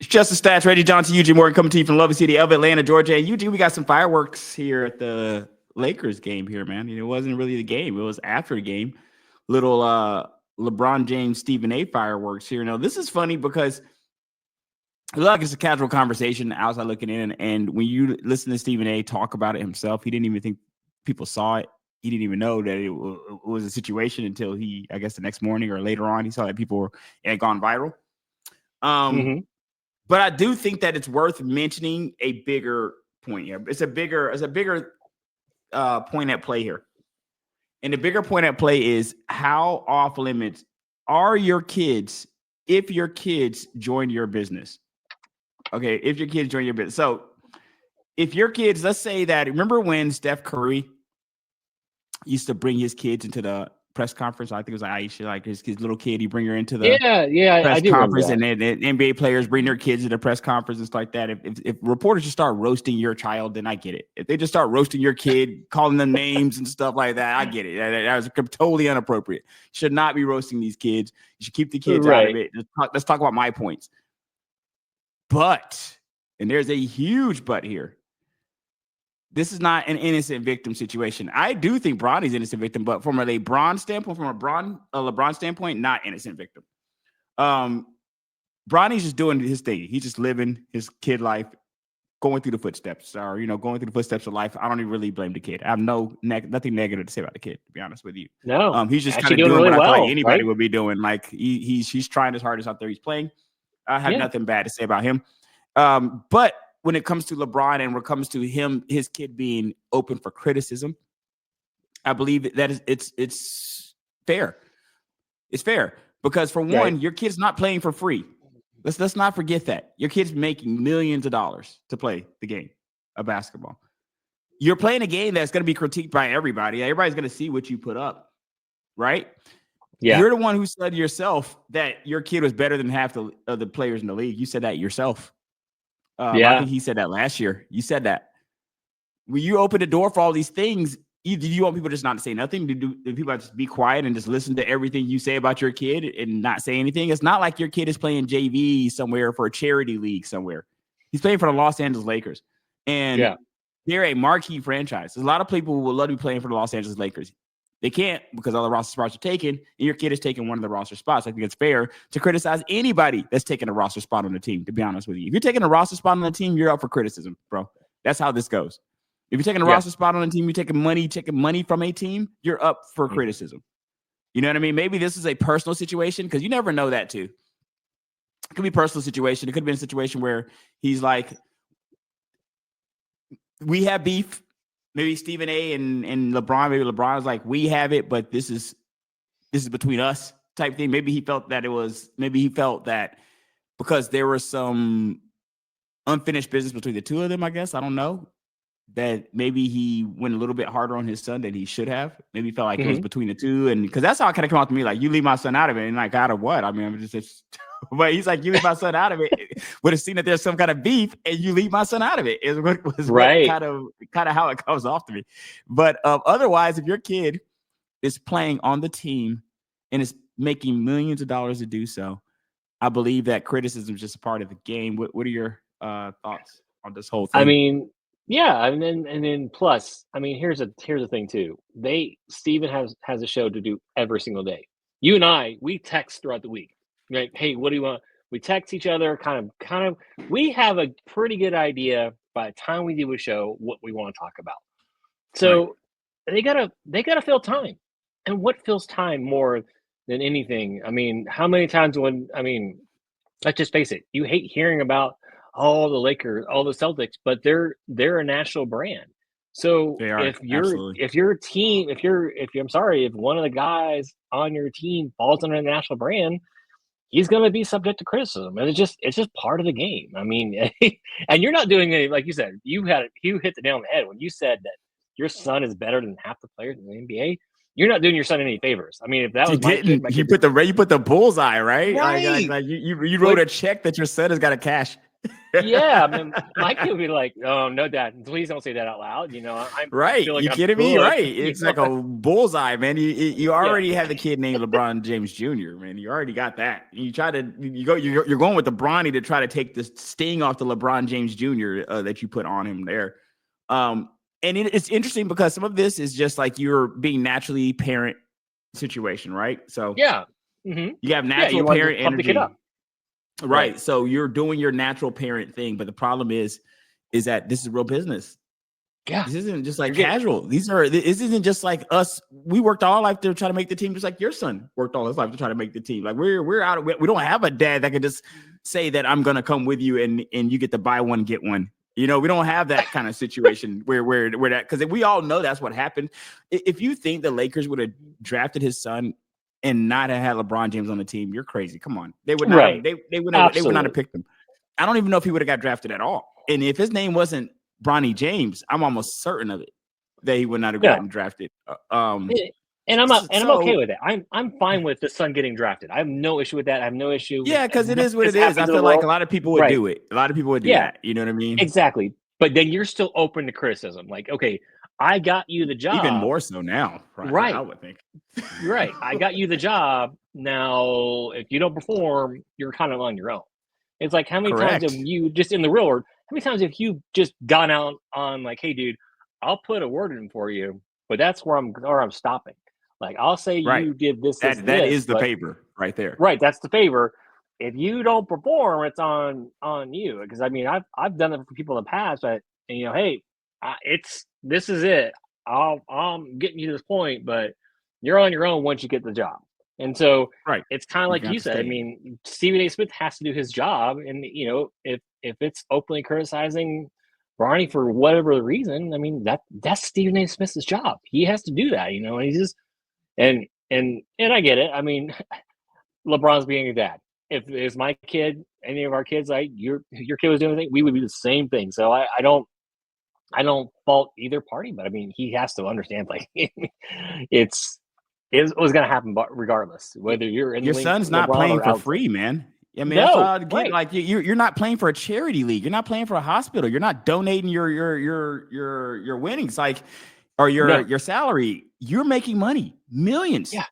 Just the stats. Reggie Johnson, Eugene Morgan coming to you from Love City of Atlanta, Georgia. And Eugene, we got some fireworks here at the Lakers game here, man. It wasn't really the game. It was after the game. Little LeBron James, Stephen A. fireworks here. Now, this is funny because look, it's a casual conversation outside looking in. And when you listen to Stephen A. talk about it himself, he didn't even think people saw it. He didn't even know that it was a situation until I guess the next morning or later on, he saw that people had gone viral. But I do think that it's worth mentioning a bigger point here. It's a bigger point at play here. And the bigger point at play is how off limits are your kids if your kids join your business. Okay, if your kids join your business. So if your kids, let's say that, remember when Steph Curry used to bring his kids into the press conference? I think it was Aisha, like his little kid. He bring her into the press conference, and then NBA players bring their kids to the press conference and stuff like that. If reporters just start roasting your child, then I get it. If they just start roasting your kid, calling them names and stuff like that, I get it. That was totally inappropriate. Should not be roasting these kids. You should keep the kids out of it. Let's talk about my points. But, and there's a huge but here, this is not an innocent victim situation. I do think Bronny's innocent victim, but from a LeBron standpoint, not innocent victim. Bronny's just doing his thing. He's just living his kid life, going through the footsteps, or going through the footsteps of life. I don't even really blame the kid. I have nothing negative to say about the kid, to be honest with you. No, he's just kind of doing really what I feel like anybody would be doing. Like he's trying his hardest out there. He's playing. I have nothing bad to say about him. But when it comes to LeBron and when it comes to his kid being open for criticism, I believe that it's fair. It's fair because for one, your kid's not playing for free. Let's not forget that your kid's making millions of dollars to play the game of basketball. You're playing a game that's going to be critiqued by everybody. Everybody's going to see what you put up, right? Yeah. You're the one who said yourself that your kid was better than half of the players in the league. You said that yourself. I think he said that last year. You said that. When you open the door for all these things, do you want people just not to say nothing? Do people just be quiet and just listen to everything you say about your kid and not say anything? It's not like your kid is playing JV somewhere for a charity league somewhere. He's playing for the Los Angeles Lakers. And they're a marquee franchise. There's a lot of people who would love to be playing for the Los Angeles Lakers. They can't because all the roster spots are taken, and your kid is taking one of the roster spots. I think it's fair to criticize anybody that's taking a roster spot on the team, to be honest with you. If you're taking a roster spot on the team, you're up for criticism, bro. That's how this goes. If you're taking a roster spot on the team, you're taking money from a team, you're up for criticism. You know what I mean? Maybe this is a personal situation because you never know that too. It could be a personal situation. It could have been a situation where he's like, we have beef. Maybe Stephen A. and LeBron, maybe LeBron's like, we have it, but this is between us type thing. Maybe he felt that because there was some unfinished business between the two of them, I guess. I don't know. That maybe he went a little bit harder on his son than he should have. Maybe he felt like it was between the two. And because that's how it kind of come out to me, like, you leave my son out of it. And like, out of what? I mean, I'm just but he's like, you leave my son out of it. Would have seen that there's some kind of beef and you leave my son out of it. Is what kind of how it comes off to me. But otherwise, if your kid is playing on the team and is making millions of dollars to do so, I believe that criticism is just a part of the game. What are your thoughts on this whole thing? I mean, yeah, and then plus, I mean, here's the thing too. Steven has a show to do every single day. You and I, we text throughout the week. Right? Hey, what do you want? We text each other, kind of. We have a pretty good idea by the time we do a show what we want to talk about. So they gotta fill time, and what fills time more than anything? I mean, how many times let's just face it, you hate hearing about all the Lakers, all the Celtics, but they're a national brand. So if one of the guys on your team falls under a national brand, he's going to be subject to criticism, and it's just part of the game. I mean, and you're not doing any, like you said, you hit the nail on the head when you said that your son is better than half the players in the NBA. You're not doing your son any favors. I mean, if that was my kid, you put the bullseye, right? Like you wrote a check that your son has got to cash. Yeah, I mean, my kid would be like, "Oh no, Dad, please don't say that out loud." I Right. feel like You I'm kidding me? good. Right. It's like a bullseye, man. You Yeah, already have the kid named LeBron James Jr., man. You already got that. You try to you're going with the Bronny to try to take the sting off the LeBron James Jr. That you put on him there. And it's interesting because some of this is just like you're being naturally parent situation, right? So yeah, you have yeah. You natural want to parent just pump the kid energy. up, Right. So you're doing your natural parent thing, but the problem is that this is real business. Yeah, This isn't just like casual. This isn't just like us. We worked all our life to try to make the team, just like your son worked all his life to try to make the team. Like we're out. We don't have a dad that can just say that I'm gonna come with you and you get to buy one get one. We don't have that kind of situation where that, because we all know that's what happened. If you think the Lakers would have drafted his son and not have had LeBron James on the team, you're crazy. Come on, they would not have. They would not have picked him. I don't even know if he would have got drafted at all. And if his name wasn't Bronny James, I'm almost certain of it that he would not have gotten drafted. And I'm okay with it. I'm fine with the son getting drafted. I have no issue with that. I have no issue. Yeah, because it is what it is. I feel like a lot of people would do it. A lot of people would do that. You know what I mean? Exactly. But then you're still open to criticism. Like, okay, I got you the job. Even more so now, right? I would think. Right. I got you the job. Now, if you don't perform, you're kind of on your own. It's like, how many times have you, just in the real world, how many times have you just gone out on like, hey, dude, I'll put a word in for you, but that's where I'm stopping. Like, I'll say you did this. That is the favor right there. Right. That's the favor. If you don't perform, it's on you. Because I mean, I've done it for people in the past, but hey, this is it. I'm getting you to this point, but you're on your own once you get the job. And so it's kind of like you said. I mean, Stephen A. Smith has to do his job, and if it's openly criticizing Bronny for whatever the reason, I mean that's Stephen A. Smith's job. He has to do that, and he's just and I get it. I mean, LeBron's being a dad. If it's my kid, any of our kids, your kid was doing anything, we would do the same thing. So I don't fault either party, but I mean, he has to understand, like, it was going to happen, but regardless, whether you're in your the son's not playing for free, man. I mean, that's all I get. Like, you're not playing for a charity league. You're not playing for a hospital. You're not donating your winnings, like, or your salary. You're making money, millions. Yeah,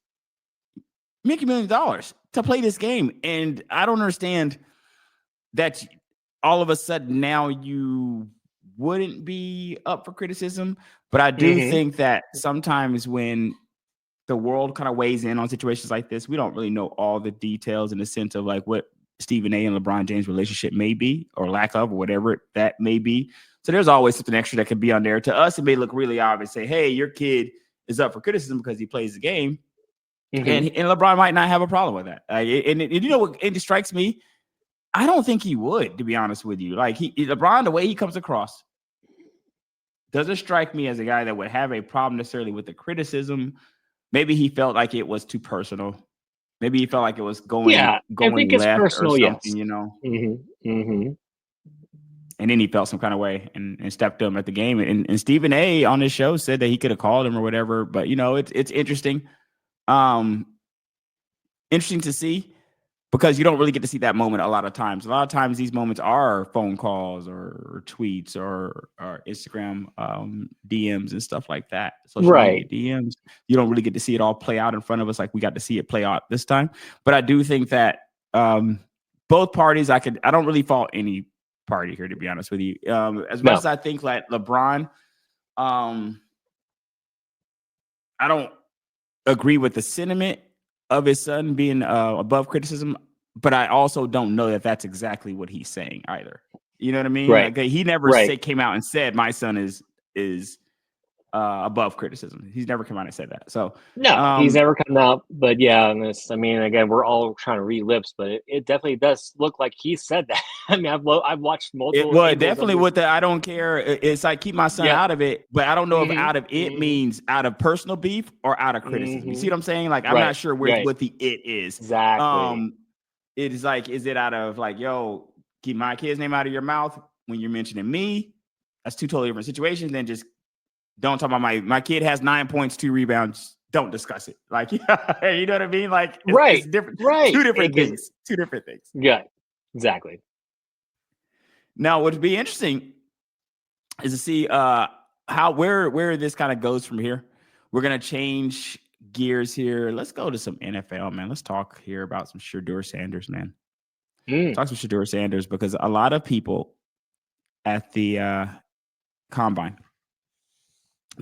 making $1 million to play this game, and I don't understand that all of a sudden now you wouldn't be up for criticism. But I do think that sometimes when the world kind of weighs in on situations like this, we don't really know all the details in the sense of like what Stephen A. and LeBron James' relationship may be, or lack of, or whatever that may be. So there's always something extra that could be on there. To us, it may look really obvious. Say, hey, your kid is up for criticism because he plays the game. And LeBron might not have a problem with that. And you know what? It strikes me. I don't think he would, to be honest with you. Like LeBron, the way he comes across, doesn't strike me as a guy that would have a problem necessarily with the criticism. Maybe he felt like it was too personal. Maybe he felt like it was going I think it's left personal, or something, And then he felt some kind of way and stepped him at the game. And Stephen A. on his show said that he could have called him or whatever. But it's interesting. Interesting to see, because you don't really get to see that moment a lot of times. A lot of times these moments are phone calls or tweets or Instagram DMs and stuff like that. Social media DMs. You don't really get to see it all play out in front of us like we got to see it play out this time. But I do think that both parties, I don't really fault any party here, to be honest with you. As much as I think like LeBron, I don't agree with the sentiment of his son being above criticism, but I also don't know that that's exactly what he's saying either. You know what I mean? Right. Like, he never came out and said my son is above criticism. He's never come out and said that. So no, he's never come out. But yeah, and this, I mean, again, we're all trying to read lips, but it definitely does look like he said that. I mean, I've watched multiple. It definitely with the I don't care. It's like keep my son out of it, but I don't know if out of it means out of personal beef or out of criticism. You see what I'm saying? Like I'm not sure what the it is. Exactly. It is like, is it out of like, yo, keep my kid's name out of your mouth when you're mentioning me? That's two totally different situations. Then just don't talk about my kid has 9 points, 2 rebounds. Don't discuss it. Like, you know what I mean? Like, it's different. Two different things. Two different things. Yeah, exactly. Now, what would be interesting is to see where this kind of goes from here. We're gonna change gears here. Let's go to some NFL, man. Let's talk here about some Shadeur Sanders, man. Talk some Shadeur Sanders because a lot of people at the combine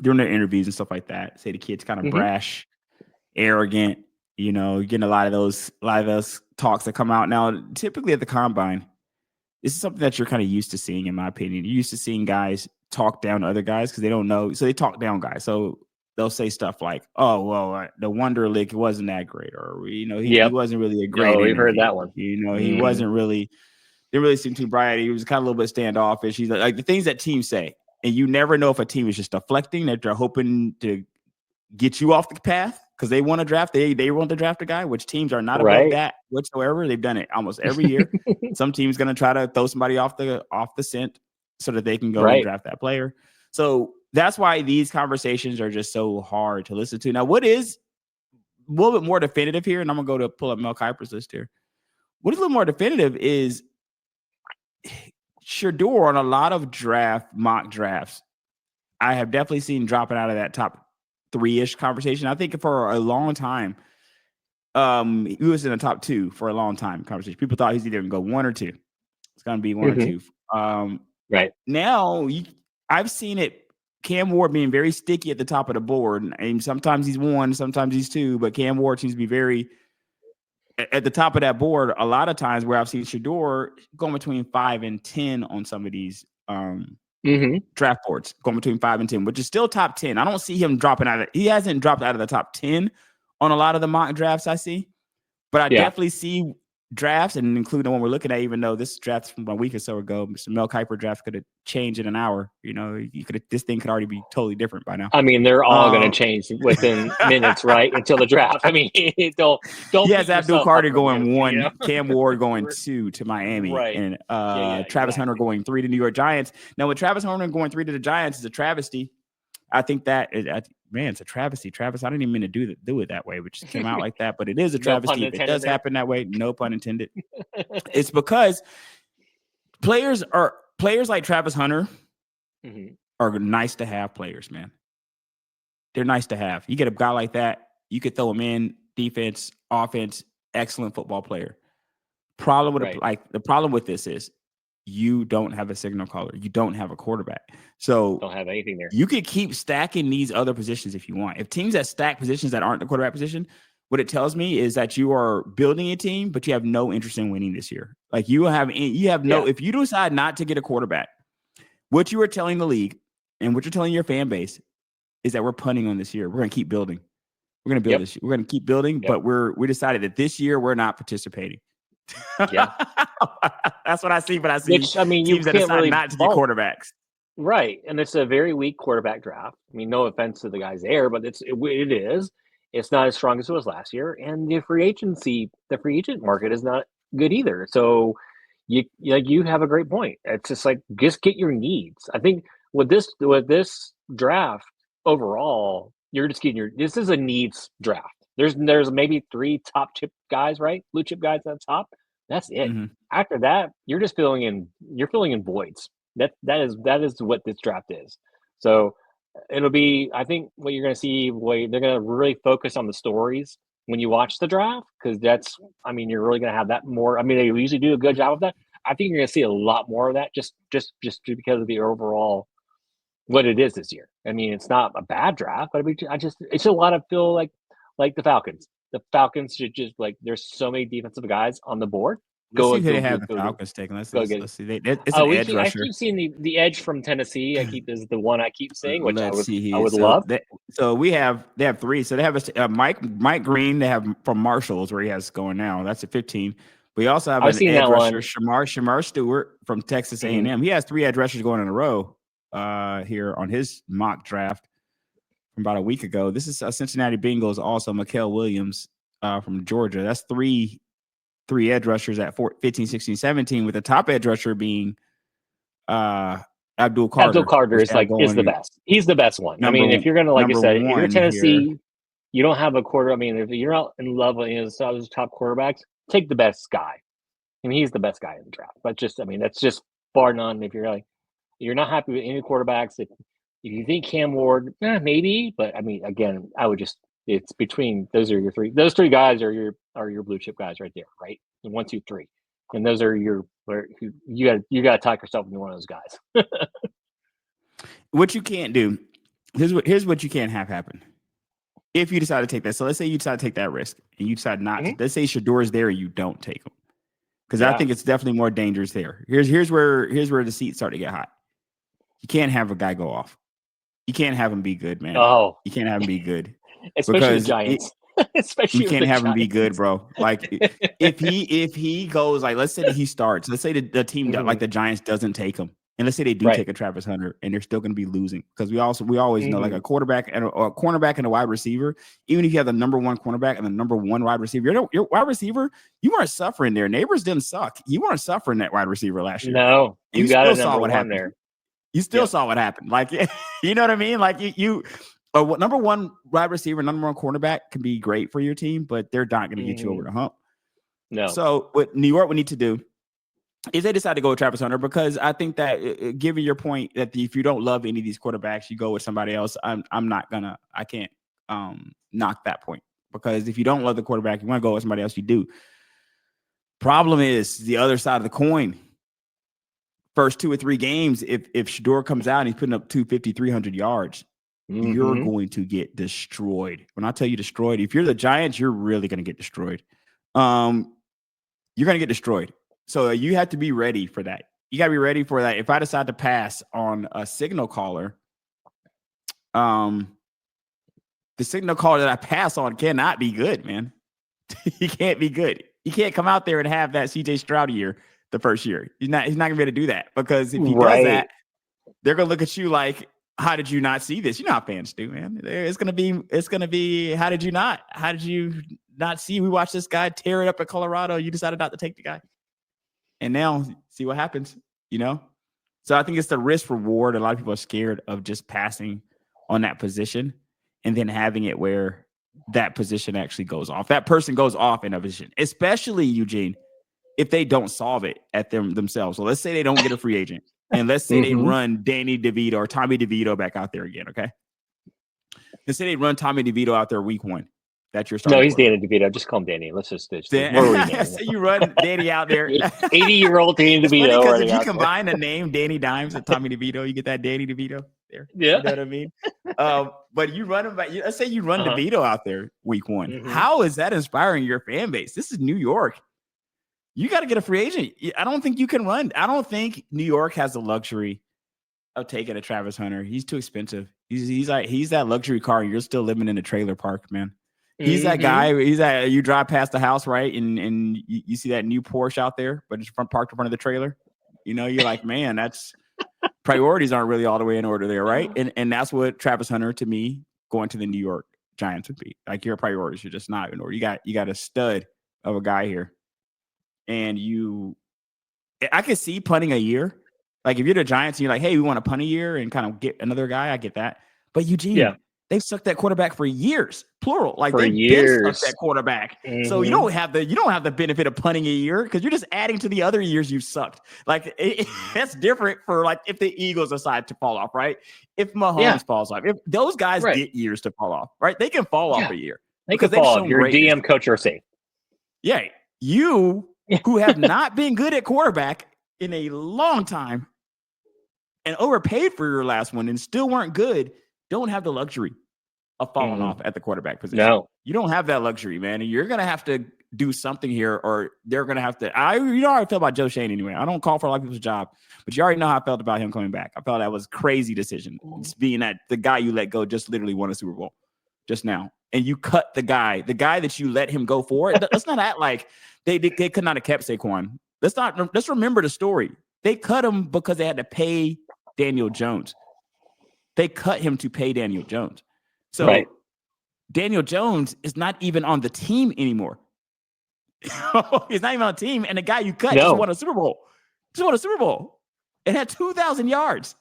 during their interviews and stuff like that say the kid's kind of brash, arrogant. You know, you're getting a lot of those talks that come out now. Typically at the combine, this is something that you're kind of used to seeing, in my opinion. You're used to seeing guys talk down to other guys because they don't know, so they talk down guys. So they'll say stuff like, "Oh, well, the Wonder Lick wasn't that great," or he wasn't really a great. We've heard that one. He wasn't really. Didn't really seem too bright. He was kind of a little bit standoffish. He's like the things that teams say, and you never know if a team is just deflecting, that they're hoping to get you off the path because they want to draft. They want to draft a guy, which teams are not above that whatsoever. They've done it almost every year. Some team's going to try to throw somebody off the scent so that they can go and draft that player. So that's why these conversations are just so hard to listen to. Now, what is a little bit more definitive here, and I'm going to pull up Mel Kiper's list here. What is a little more definitive is Shadeur on a lot of mock drafts, I have definitely seen dropping out of that top 3-ish conversation. I think for a long time, he was in the top 2 for a long time conversation. People thought he's either going to go 1 or 2. It's going to be 1 or 2. Now, I've seen it. Cam Ward being very sticky at the top of the board, and sometimes he's 1, sometimes he's 2. But Cam Ward seems to be very at the top of that board. A lot of times where I've seen Shadeur going between 5 and 10 on some of these draft boards, going between 5 and 10, which is still top 10. I don't see him dropping out of it. He hasn't dropped out of the top 10 on a lot of the mock drafts I see, but I definitely see drafts, and including the one we're looking at, even though this draft's from a week or so ago, Mr. Mel Kiper draft could have changed in an hour. You know, this thing could already be totally different by now. I mean, they're all going to change within minutes, right? Until the draft. I mean, don't. He has Abdul Carter going 1, Cam Ward going 2 to Miami, and Travis Hunter going 3 to New York Giants. Now, with Travis Hunter going 3 to the Giants is a travesty. I think that it's a travesty. Travis, I didn't even mean to do it that way, which just came out like that, but it is a travesty. If it does happen that way, no pun intended. It's because players like Travis Hunter are nice to have players, man. They're nice to have. You get a guy like that, you could throw him in defense, offense, excellent football player. The problem with this is you don't have a signal caller. You don't have a quarterback. So don't have anything there. You could keep stacking these other positions if you want. If teams that stack positions that aren't the quarterback position, what it tells me is that you are building a team, but you have no interest in winning this year. Like if you decide not to get a quarterback, what you are telling the league and what you're telling your fan base is that we're punting on this year. We're going to keep building. We're going to build this year. We're going to keep building, but we decided that this year we're not participating. That's what I see. But I see teams that decide not to get quarterbacks. Right, and it's a very weak quarterback draft. I mean, no offense to the guys there, but it is. It's not as strong as it was last year, and the free agent market is not good either. So, you have a great point. It's just get your needs. I think with this draft overall, you're just getting this is a needs draft. There's maybe 3 top chip guys, right? Blue chip guys at the top. That's it. After that, you're just filling in voids. That is what this draft is. So it'll be, I think what you're going to see, they're going to really focus on the stories when you watch the draft, because you're really going to have that more. I mean, they usually do a good job of that. I think you're going to see a lot more of that just because of the overall what it is this year. I mean, it's not a bad draft, but it's a lot of feel like the Falcons. The Falcons should just there's so many defensive guys on the board. Let's see who they have the Falcons taking. Let's see. It's an edge rusher. I keep seeing the edge from Tennessee. Is the one I keep seeing, which I would love. They have 3. So they have Mike Green. They have from Marshall's where he has going now. That's at 15. We also have an edge rusher, Shamar Stewart from Texas A&M. He has 3 edge rushers going in a row here on his mock draft from about a week ago. This is Cincinnati Bengals. Also, Mikael Williams from Georgia. That's 3 edge rushers at 15, 16, 17, with the top edge rusher being Abdul Carter. Abdul Carter is the best. He's the best one. If you're going to, like you said, if you're Tennessee, you don't have a quarter. I mean, if you're not in love with those top quarterbacks, take the best guy. He's the best guy in the draft. But that's just bar none. If you're not happy with any quarterbacks, if you think Cam Ward, maybe, but I mean, again, it's between those three guys are your blue chip guys right there, right? 1, 2, 3, and those are you got to talk yourself into one of those guys. What you can't do, here's what you can't have happen. If you decide to take that, so let's say you decide to take that risk and you decide not to, let's say Shadeur is there and you don't take him. Because I think it's definitely more dangerous there. Here's where the seats start to get hot. You can't have a guy go off. You can't have him be good, man. Oh, you can't have him be good. Especially the Giants. You can't have him be good, bro. Like if he goes, like let's say that he starts. Let's say the team like the Giants doesn't take him. And let's say they do take a Travis Hunter and they're still going to be losing because we always know like a quarterback and a cornerback and a wide receiver, even if you have the number one cornerback and the number one wide receiver, your wide receiver, you weren't suffering there. Neighbors didn't suck. You weren't suffering that wide receiver last year. No, you got still a saw number what one happened there. You still saw what happened. Like, you know what I mean? Like number one wide receiver, number one cornerback can be great for your team, but they're not going to get you over the hump. No. So what New York would need to do is they decide to go with Travis Hunter, because I think that given your point that if you don't love any of these quarterbacks, you go with somebody else. I can't knock that point, because if you don't love the quarterback, you want to go with somebody else, you do. Problem is the other side of the coin. First 2 or 3 games, if Shadeur comes out and he's putting up 250, 300 yards, you're going to get destroyed. When I tell you destroyed, if you're the Giants, you're really going to get destroyed. You're going to get destroyed. So you have to be ready for that. You got to be ready for that. If I decide to pass on a signal caller, the signal caller that I pass on cannot be good, man. He can't be good. He can't come out there and have that CJ Stroud year the first year. He's not going to be able to do that, because if he does that, they're going to look at you like, how did you not see this? You know how fans do, man. It's going to be, how did you not see? We watched this guy tear it up at Colorado. You decided not to take the guy. And now see what happens, you know? So I think it's the risk reward. A lot of people are scared of just passing on that position and then having it where that position actually goes off. That person goes off in a position, especially, Eugene, if they don't solve it at themselves. So let's say they don't get a free agent, and let's say they run Danny DeVito or Tommy DeVito back out there again, okay? Let's say they run Tommy DeVito out there week 1. That's your starting. No, he's Danny DeVito. Just call him Danny. Let's just so you run Danny out there. 80-year-old Danny DeVito. Because if you combine the name Danny Dimes and Tommy DeVito, you get that Danny DeVito there. Yeah. You know what I mean? But you run him back. Let's say you run DeVito out there week 1. How is that inspiring your fan base? This is New York. You got to get a free agent. I don't think you can run. I don't think New York has the luxury of taking a Travis Hunter. He's too expensive. He's that luxury car, and you're still living in a trailer park, man. He's that guy. You drive past the house, right, and you see that new Porsche out there, but it's parked in front of the trailer. You know, you're like, man, that's priorities aren't really all the way in order there, right? And that's what Travis Hunter, to me, going to the New York Giants would be. Like, your priorities are just not in order. You got a stud of a guy here, and I could see punting a year. Like, if you're the Giants and you're like, hey, we want to punt a year and kind of get another guy, I get that. But Eugene, they've sucked that quarterback for years, plural. Like, they've been sucked that quarterback. So you don't have the benefit of punting a year, because you're just adding to the other years you've sucked. Like, that's different for, like, if the Eagles decide to fall off, right? If Mahomes falls off, if those guys get years to fall off, right? They can fall off a year. They can fall off. Your DM coach are safe. Yeah. You, who have not been good at quarterback in a long time and overpaid for your last one and still weren't good, don't have the luxury of falling off at the quarterback position. No, you don't have that luxury, man. And you're going to have to do something here, or they're going to have to. You know how I feel about Joe Shane anyway. I don't call for a lot of people's job, but you already know how I felt about him coming back. I felt that was a crazy decision. It's being that the guy you let go just literally won a Super Bowl just now. And you cut the guy that you let him go for. Let's not act like they could not have kept Saquon. Let's remember the story. They cut him because they had to pay Daniel Jones. They cut him to pay Daniel Jones. So Daniel Jones is not even on the team anymore. He's not even on the team. And the guy you cut just won a Super Bowl. It had 2,000 yards.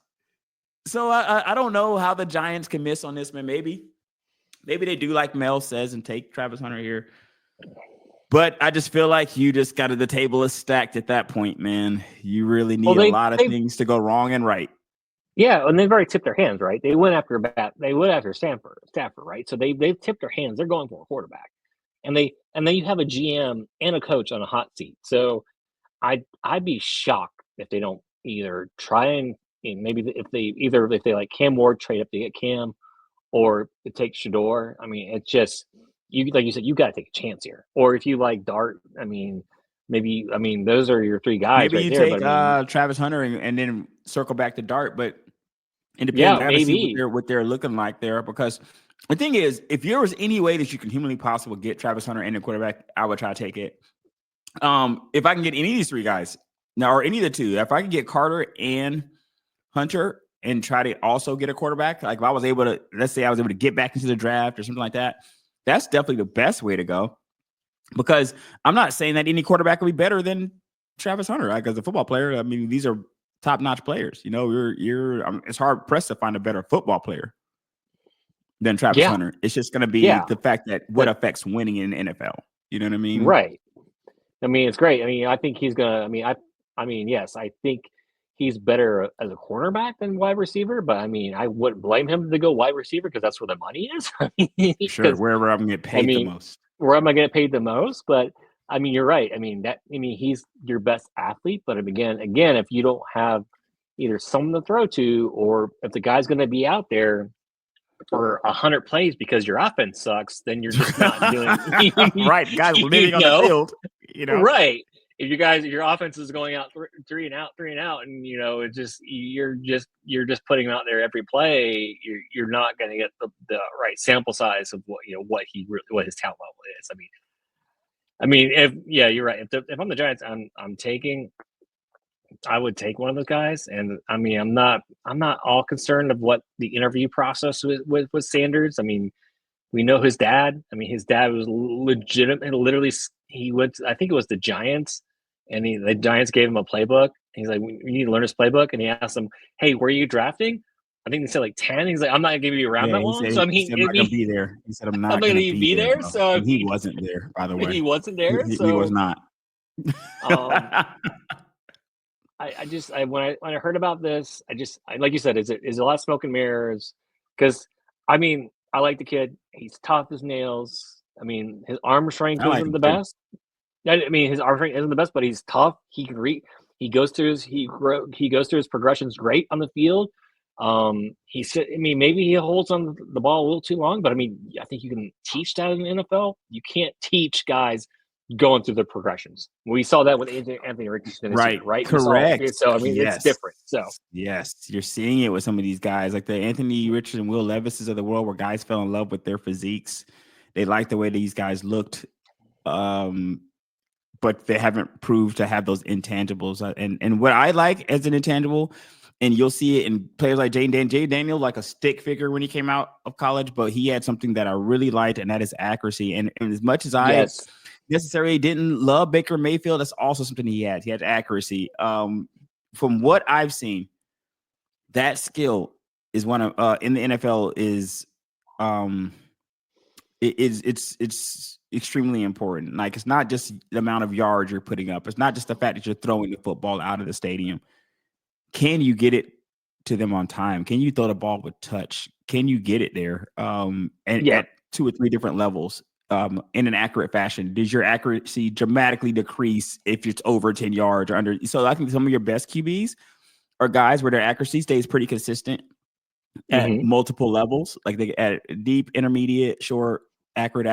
So I don't know how the Giants can miss on this, man. Maybe they do like Mel says and take Travis Hunter here. But I just feel like you just got the table is stacked at that point, man. You really need a lot of things to go wrong and right. Yeah, and they've already tipped their hands, right? They went after They went after Stafford, right? So they've tipped their hands. They're going for a quarterback, and then you have a GM and a coach on a hot seat. So I'd be shocked if they don't either try and maybe if they like Cam Ward, trade up to get Cam, or to take Shadeur. I mean, it's just like you said, you got to take a chance here. Or if you like Dart, I mean, those are your three guys Maybe right you there. take But Travis Hunter and then circle back to Dart, but it depends. yeah, I got to see maybe. what they're looking like there, because the thing is, if there was any way that you can humanly possible get Travis Hunter and the quarterback, I would try to take it. If I can get any of these three guys now, or any of the two, if I can get Carter and Hunter and try to also get a quarterback, like if I was able to, let's say I was able to get back into the draft or something like that, that's definitely the best way to go. Because I'm not saying that any quarterback will be better than Travis Hunter, right? As a football player, I mean, these are top-notch players. You know, it's hard pressed to find a better football player than Travis Hunter. It's just going to be the fact that what affects winning in the NFL. You know what I mean? Right. I mean, it's great. I mean, I think he's gonna. I mean, yes, I think he's better as a cornerback than wide receiver. But I mean, I wouldn't blame him to go wide receiver because that's where the money is. Sure, wherever I'm going to get paid the most. Where am I going to pay the most? But I mean, you're right. I mean, he's your best athlete. But again, if you don't have either someone to throw to, or if the guy's going to be out there for 100 plays because your offense sucks, then you're just not doing right. Guys living on the field, right. If your offense is going out three and out, and it's just you're just putting them out there every play, you're not going to get the right sample size of what his talent level is. I mean, you're right. If I'm the Giants, I would take one of those guys, and I mean, I'm not all concerned of what the interview process with Sanders. I mean, we know his dad. I mean, his dad was legitimate. Literally, he went. I think it was the Giants, and the Giants gave him a playbook. He's like, "We need to learn his playbook." And he asked him, "Hey, where are you drafting?" I think they said like 10. He's like, "I'm not going to be around that long." So I mean, he said, I'm not going to be there. He said, "I'm not going to be there." So and he wasn't there, by the way. He wasn't there. He was not. When I heard about this, like you said, is a lot of smoke and mirrors. Because I mean, I like the kid. He's tough as nails. I mean, his arm strength isn't the best. I mean, his arm strength isn't the best, but he's tough. He can read. He goes through his progressions great on the field. Maybe he holds on the ball a little too long, but I mean, I think you can teach that in the NFL. You can't teach guys going through the progressions. We saw that with Anthony Richardson this year, right? Correct. So I mean, it's different. So yes, you're seeing it with some of these guys, like the Anthony Richardson, Will Levises of the world, where guys fell in love with their physiques. They like the way these guys looked, but they haven't proved to have those intangibles. And what I like as an intangible, and you'll see it in players like Jay Daniel, like a stick figure when he came out of college, but he had something that I really liked, and that is accuracy. And as much as I necessarily didn't love Baker Mayfield, that's also something he had. He had accuracy. From what I've seen, that skill is one of in the NFL is it's extremely important. Like, it's not just the amount of yards you're putting up. It's not just the fact that you're throwing the football out of the stadium. Can you get it to them on time? Can you throw the ball with touch? Can you get it there? At 2 or 3 different levels. In an accurate fashion. Does your accuracy dramatically decrease if it's over 10 yards or under? So I think some of your best QBs are guys where their accuracy stays pretty consistent at multiple levels, like they at deep, intermediate, short, accurate.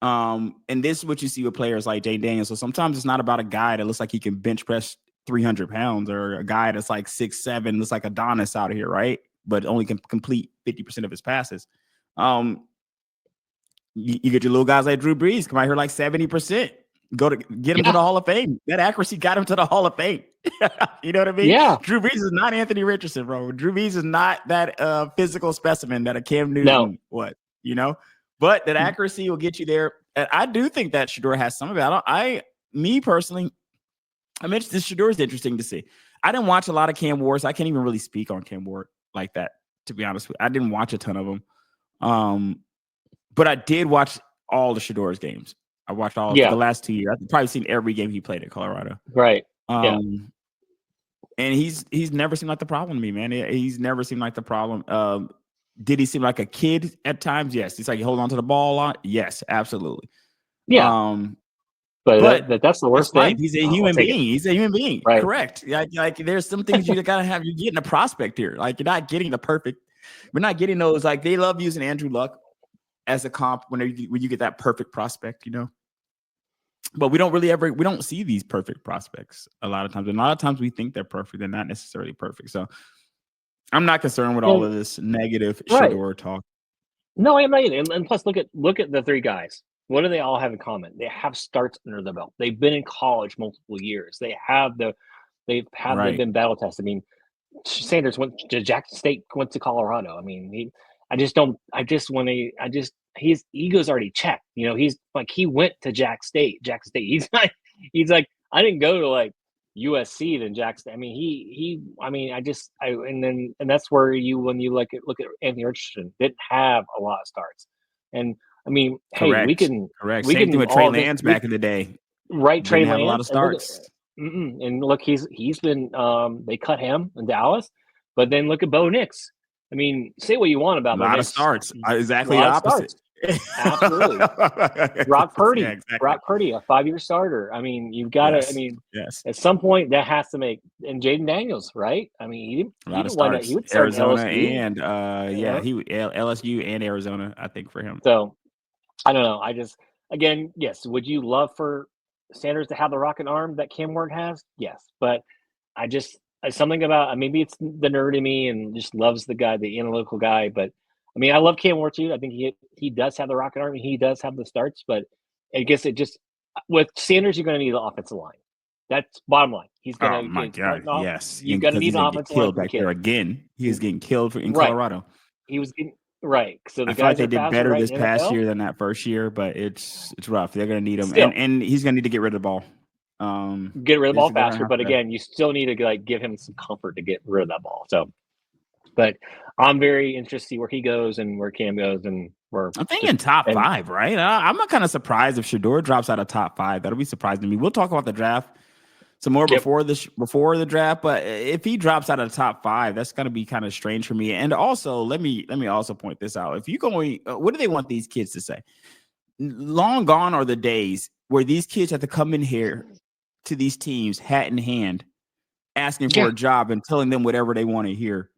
And this is what you see with players like Jay Daniels. So sometimes it's not about a guy that looks like he can bench press 300 pounds, or a guy that's like 6'7", looks like Adonis out here, right? But only can complete 50% of his passes. You get your little guys like Drew Brees come out here like 70%. Get him to the Hall of Fame. That accuracy got him to the Hall of Fame. You know what I mean? Yeah. Drew Brees is not Anthony Richardson, bro. Drew Brees is not that physical specimen that a Cam Newton was, But that accuracy will get you there. And I do think that Shadeur has some of it. Me personally, I mentioned this. Shadeur is interesting to see. I didn't watch a lot of Cam Ward, so I can't even really speak on Cam Ward like that, to be honest with you. I didn't watch a ton of them. But I did watch all the Shadeur's games. I watched all for the last 2 years. I've probably seen every game he played at Colorado. Right. And he's never seemed like the problem to me, man. He's never seemed like the problem. Did he seem like a kid at times? Yes. It's like he hold on to the ball a lot. Yes, absolutely. Yeah. But that's the worst thing. He's a human being. He's a human being. Right. Correct. Like there's some things you gotta have. You're getting a prospect here. Like you're not getting the perfect. We're not getting those. Like they love using Andrew Luck as a comp when you get that perfect prospect, But we don't see these perfect prospects a lot of times. And a lot of times we think they're perfect. They're not necessarily perfect. So I'm not concerned with all of this negative Shadeur talk. No, I'm not either. And plus, look at the three guys. What do they all have in common? They have starts under their belt. They've been in college multiple years. They've been battle tested. I mean, Sanders went to Jackson State, went to Colorado. I mean, his ego's already checked. He's like, he went to Jackson State. He's like, I didn't go to like USC than Jackson. I mean, and that's where when you look at Anthony Richardson, didn't have a lot of starts. And I mean, hey, we can Same thing with Trey Lance back in the day. Right, Trey Lance a lot of starts. And look, he's been they cut him in Dallas, but then look at Bo Nix. I mean, say what you want about Bo Nix. A lot of starts. Exactly the opposite. Absolutely. Brock Purdy. Brock Purdy, a 5-year starter. I mean, you've got to. I mean, at some point that has to make. And Jaden Daniels, right? I mean, a lot of starts. He would start Arizona and LSU and Arizona. I think for him. So I don't know. Again, yes. Would you love for Sanders to have the rocket arm that Cam Ward has? Yes, but something about maybe it's the nerd in me and just loves the analytical guy. But I mean, I love Cam Ward too. I think he does have the rocket arm and he does have the starts. But I guess with Sanders, you're going to need the offensive line. That's bottom line. He's going to. Oh my God! Yes, you're going to need the offensive line back there again. He is getting killed in Colorado. He was getting. Right. So I feel like they did better this past year than that first year, but it's rough. They're going to need him, and he's going to need to get rid of the ball. Get rid of the ball faster, but again, you still need to give him some comfort to get rid of that ball. So, but I'm very interested to see where he goes and where Cam goes, and I'm thinking top 5, right? I'm not kind of surprised if Shadeur drops out of top 5. That'll be surprising to me. We'll talk about the draft some more before the draft, but if he drops out of the top 5, that's going to be kind of strange for me. And also, let me also point this out. If you going, what do they want these kids to say? Long gone are the days where these kids have to come in here to these teams, hat in hand, asking for a job and telling them whatever they want to hear.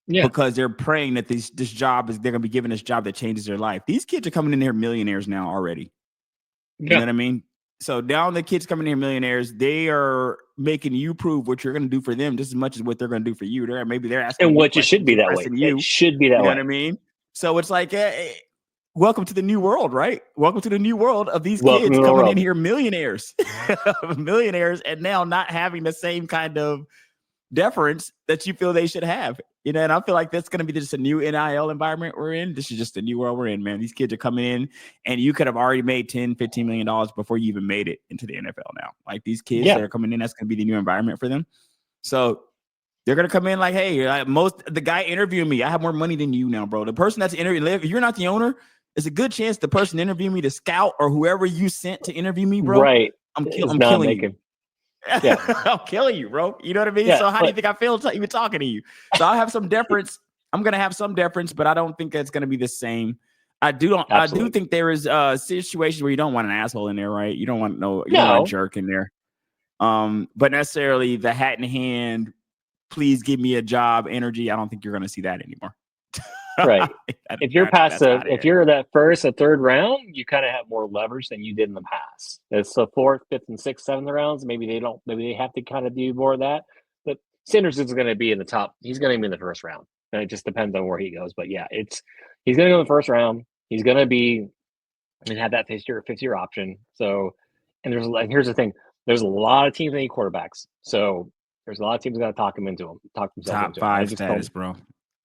Yeah. Because they're praying that this job they're going to be given this job that changes their life. These kids are coming in here millionaires now already. You know what I mean? So now the kids coming in here millionaires, they are making you prove what you're going to do for them just as much as what they're going to do for you. Maybe they're asking, and what you should be that way. It should be that way. You know what I mean? So it's like, welcome to the new world, right? Welcome to the new world of these kids coming in here millionaires, and now not having the same kind of deference that you feel they should have. And I feel like that's going to be just a new NIL environment we're in. This is just the new world we're in, man. These kids are coming in, and you could have already made $10, $15 million before you even made it into the NFL now. Like these kids that are coming in, that's going to be the new environment for them. So they're going to come in like, hey, the guy interviewing me, I have more money than you now, bro. The person that's interviewing, if you're not the owner, it's a good chance the person interviewing me, the scout or whoever you sent to interview me, bro. Right. I'm killing you. Yeah. I'm killing you, bro. You know what I mean? So how do you think I feel even talking to you? So I'll have some deference. I'm going to have some deference, but I don't think it's going to be the same. I do think there is situations where you don't want an asshole in there, right? You don't want don't want a jerk in there. But necessarily the hat in hand, please give me a job energy. I don't think you're going to see that anymore. Right. If you're if you're that first or third round, you kind of have more leverage than you did in the past. It's the 4th, 5th, and 6th, 7th rounds. Maybe they have to kind of do more of that. But Sanders is going to be in the top. He's going to be in the first round. And it just depends on where he goes. But yeah, he's going to go in the first round. He's going to be and have that 5th-year option. So, and here's the thing: there's a lot of teams that need quarterbacks. So there's a lot of teams that got to talk themselves top into 5 status, bro.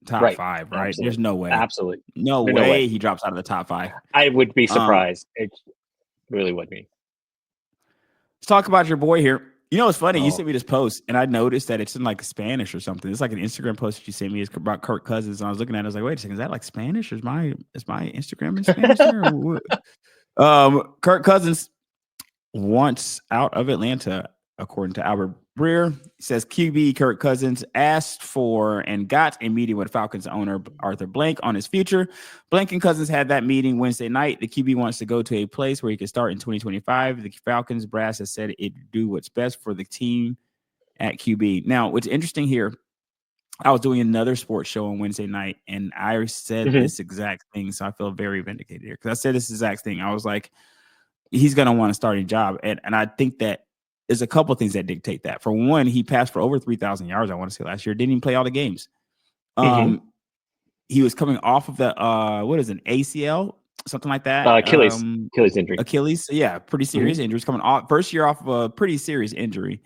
Top 5, right? Absolutely. There's no way. Absolutely. No way he drops out of the top 5. I would be surprised. It really would be. Let's talk about your boy here. You know, it's funny. You sent me this post, and I noticed that it's in like Spanish or something. It's like an Instagram post that you sent me. It's about Kirk Cousins. And I was looking at it. I was like, wait a second. Is that like Spanish? Is my Instagram in Spanish there? Kirk Cousins wants out of Atlanta, according to Albert Breer. He says QB Kirk Cousins asked for and got a meeting with Falcons owner Arthur Blank on his future. Blank and Cousins had that meeting Wednesday night. The QB wants to go to a place where he can start in 2025. The Falcons brass has said it'd do what's best for the team at QB. Now, what's interesting here, I was doing another sports show on Wednesday night, and I said this exact thing, so I feel very vindicated here because I said this exact thing. I was like, he's going to want a starting job, and I think that there's a couple of things that dictate that. For one, he passed for over 3,000 yards, I want to say, last year. Didn't even play all the games. He was coming off of the, what is it, an ACL? Something like that. Achilles injury. Achilles, yeah, pretty serious injury. He's coming off first year off of a pretty serious injury.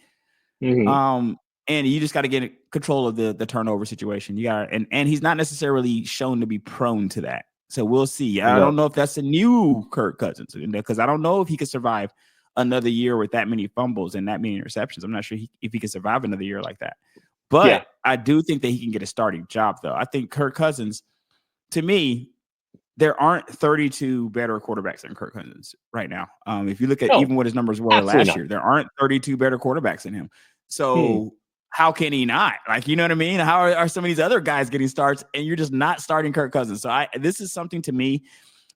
And you just got to get control of the turnover situation. You got and he's not necessarily shown to be prone to that. So we'll see. I don't know if that's a new Kirk Cousins because I don't know if he could survive another year with that many fumbles and that many interceptions. I'm not sure if he could survive another year like that. But I do think that he can get a starting job, though. I think Kirk Cousins, to me, there aren't 32 better quarterbacks than Kirk Cousins right now. If you look at even what his numbers were last year, there aren't 32 better quarterbacks than him. So how can he not? Like, you know what I mean? How are some of these other guys getting starts and you're just not starting Kirk Cousins? So this is something to me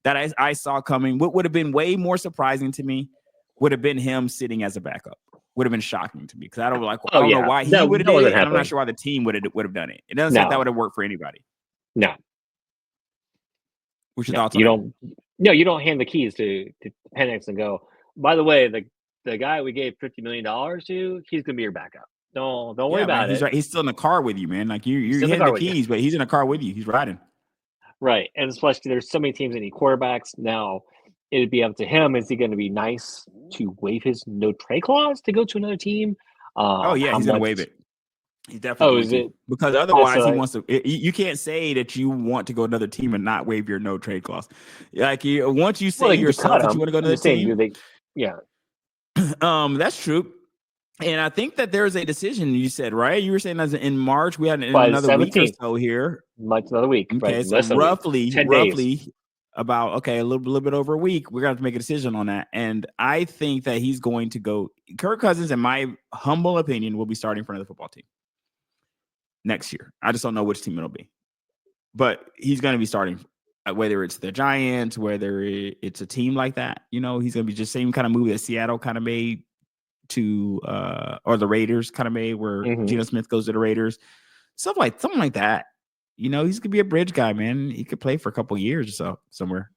that I saw coming. What would have been way more surprising to me would have been him sitting as a backup. Would have been shocking to me because I don't know why he would have done it, and I'm not sure why the team would have done it. It doesn't seem like that would have worked for anybody. No. What's your thoughts on that? You don't hand the keys to Penix and go, by the way, the guy we gave $50 million to, he's gonna be your backup. Don't worry about it. Right. He's still in the car with you, man. Like you're hitting the keys, but he's in the car with you. He's riding. Right. And especially there's so many teams that need quarterbacks. Now it'd be up to him. Is he going to be nice to waive his no trade clause to go to another team? He's going to waive it. He's definitely going to. Because otherwise he wants to. You can't say that you want to go to another team and not waive your no trade clause. Like once you say yourself that you want to go to another team, that's true. And I think that there's a decision you said, right? You were saying as in March, we had another week or so here. Another week. Okay, right. So roughly about, a little bit over a week, we're going to have to make a decision on that. And I think that he's going to go. Kirk Cousins, in my humble opinion, will be starting for another football team next year. I just don't know which team it'll be. But he's going to be starting, whether it's the Giants, whether it's a team like that. He's going to be just same kind of move that Seattle kind of made to or the Raiders kind of made where Geno Smith goes to the Raiders, something like that. He's gonna be a bridge guy, man. He could play for a couple of years or so somewhere.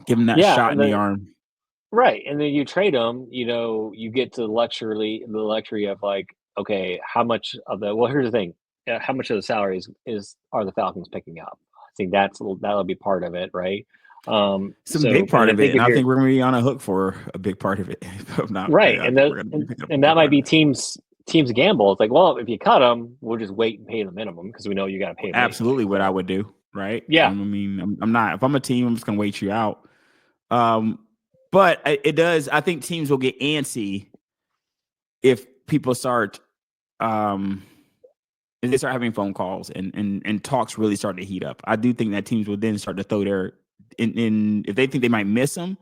Give him that shot in the arm. Right. And then you trade him, you get to the luxury of like, okay, how much of here's the thing. How much of the salaries are the Falcons picking up? I think that'll be part of it, right? It's a big part of it, and I think we're going to be on a hook for a big part of it. Right, and that might be teams' gamble. It's like, well, if you cut them, we'll just wait and pay the minimum because we know you got to pay them. Absolutely, what I would do, right? Yeah, I mean, I'm not. If I'm a team, I'm just going to wait you out. But it does. I think teams will get antsy if people start, if they start having phone calls and talks really start to heat up. I do think that teams will then start to throw their if they think they might miss them,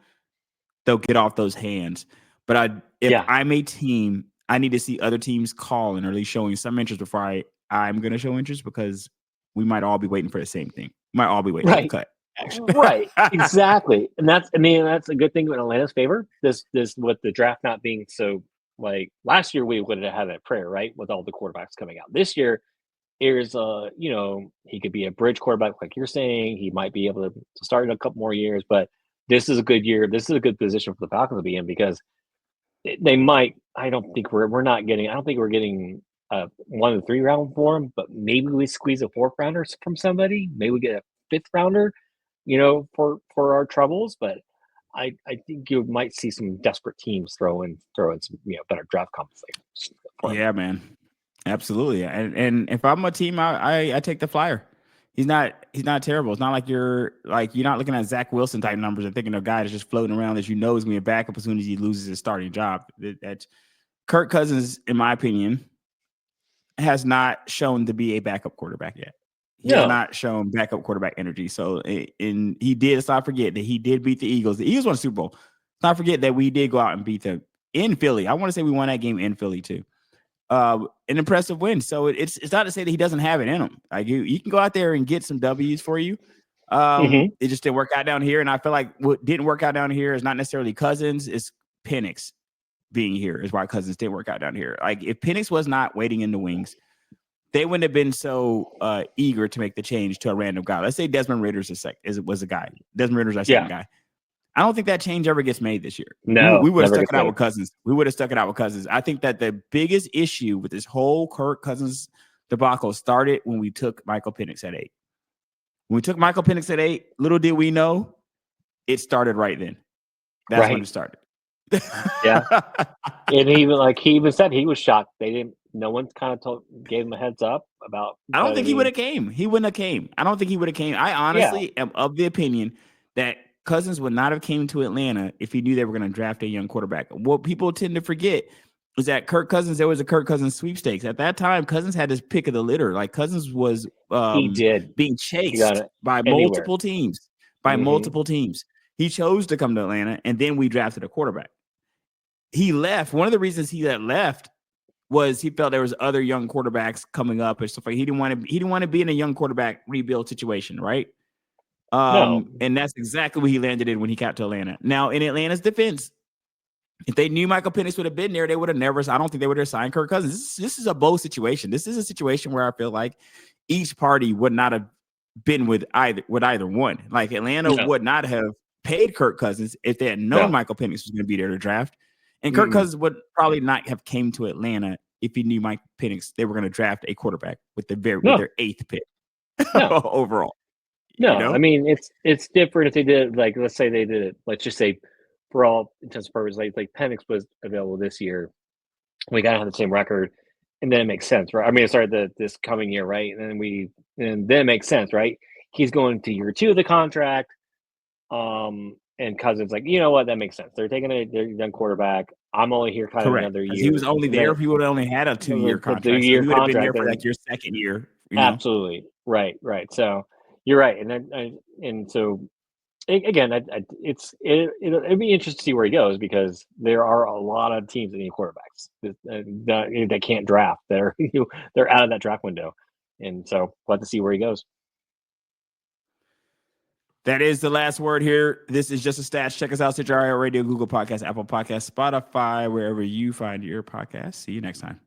they'll get off those hands. But if I'm a team, I need to see other teams calling or at least showing some interest before I'm going to show interest because we might all be waiting for the same thing. We might all be waiting for the cut. Actually. Right, exactly, and that's a good thing in Atlanta's favor. This with the draft not being so like last year we would have had that prayer right with all the quarterbacks coming out. This year. Here's he could be a bridge quarterback, like you're saying. He might be able to start in a couple more years, but this is a good year. This is a good position for the Falcons to be in because they might. I don't think we're getting 1 and 3 round for him, but maybe we squeeze a 4th rounder from somebody. Maybe we get a 5th rounder, for our troubles. But I think you might see some desperate teams throw in some better draft compensation. Yeah, man. Absolutely, and if I'm a team, I take the flyer. He's not terrible. It's not like you're not looking at Zach Wilson type numbers and thinking of a guy that's just floating around that is going to be a backup as soon as he loses his starting job. That's Kirk Cousins, in my opinion, has not shown to be a backup quarterback yet. He has not shown backup quarterback energy. So, and he did, let's not forget that he did beat the Eagles. The Eagles won the Super Bowl. Let's not forget that we did go out and beat them in Philly. I want to say we won that game in Philly too. An impressive win. So it's not to say that he doesn't have it in him. Like you can go out there and get some W's for you. It just didn't work out down here. And I feel like what didn't work out down here is not necessarily Cousins, it's Penix being here is why Cousins didn't work out down here. Like if Penix was not waiting in the wings, they wouldn't have been so eager to make the change to a random guy. Let's say Desmond Ritter's was a guy. Desmond Ritter's our second guy. I don't think that change ever gets made this year. No, we would have stuck it out with Cousins. We would have stuck it out with Cousins. I think that the biggest issue with this whole Kirk Cousins debacle started when we took Michael Penix at 8. When we took Michael Penix at 8, little did we know, it started right then. That's when it started. Yeah, and he even said he was shocked. No one kind of gave him a heads up about. I don't think he would have came. He wouldn't have came. I don't think he would have came. I honestly am of the opinion that Cousins would not have came to Atlanta if he knew they were going to draft a young quarterback. What people tend to forget is that Kirk Cousins, there was a Kirk Cousins sweepstakes. At that time, Cousins had his pick of the litter. Like Cousins was being chased by multiple teams. Multiple teams. He chose to come to Atlanta, and then we drafted a quarterback. He left. One of the reasons he left was he felt there was other young quarterbacks coming up and stuff like. He didn't want to be in a young quarterback rebuild situation, right? No. And that's exactly what he landed in when he got to Atlanta. Now, in Atlanta's defense, if they knew Michael Penix would have been there, they would have never. I don't think they would have signed Kirk Cousins. This is a both situation. This is a situation where I feel like each party would not have been with either one. Like Atlanta would not have paid Kirk Cousins if they had known Michael Penix was going to be there to draft, and Kirk Cousins would probably not have came to Atlanta if he knew Mike Penix they were going to draft a quarterback with their 8th pick overall. No, I mean it's different if they did like let's say they did it. Let's just say for all intents and purposes, like Penix was available this year. We gotta have the same record, and then it makes sense, right? I mean, sorry, this coming year, right? And then it makes sense, right? He's going to year 2 of the contract. And Cousins like, you know what, that makes sense. They're taking their young quarterback. I'm only here kind of another year. He was only there if he would have only had a 2-year contract. So he would have been there for like your second year. Absolutely. Right. So you're right. And so again, it'd be interesting to see where he goes because there are a lot of teams that need quarterbacks that can't draft. They're out of that draft window. And so we'll have to see where he goes. That is the last word here. This is Just a Stats. Check us out, Stitcher Radio, Google Podcasts, Apple Podcasts, Spotify, wherever you find your podcasts. See you next time.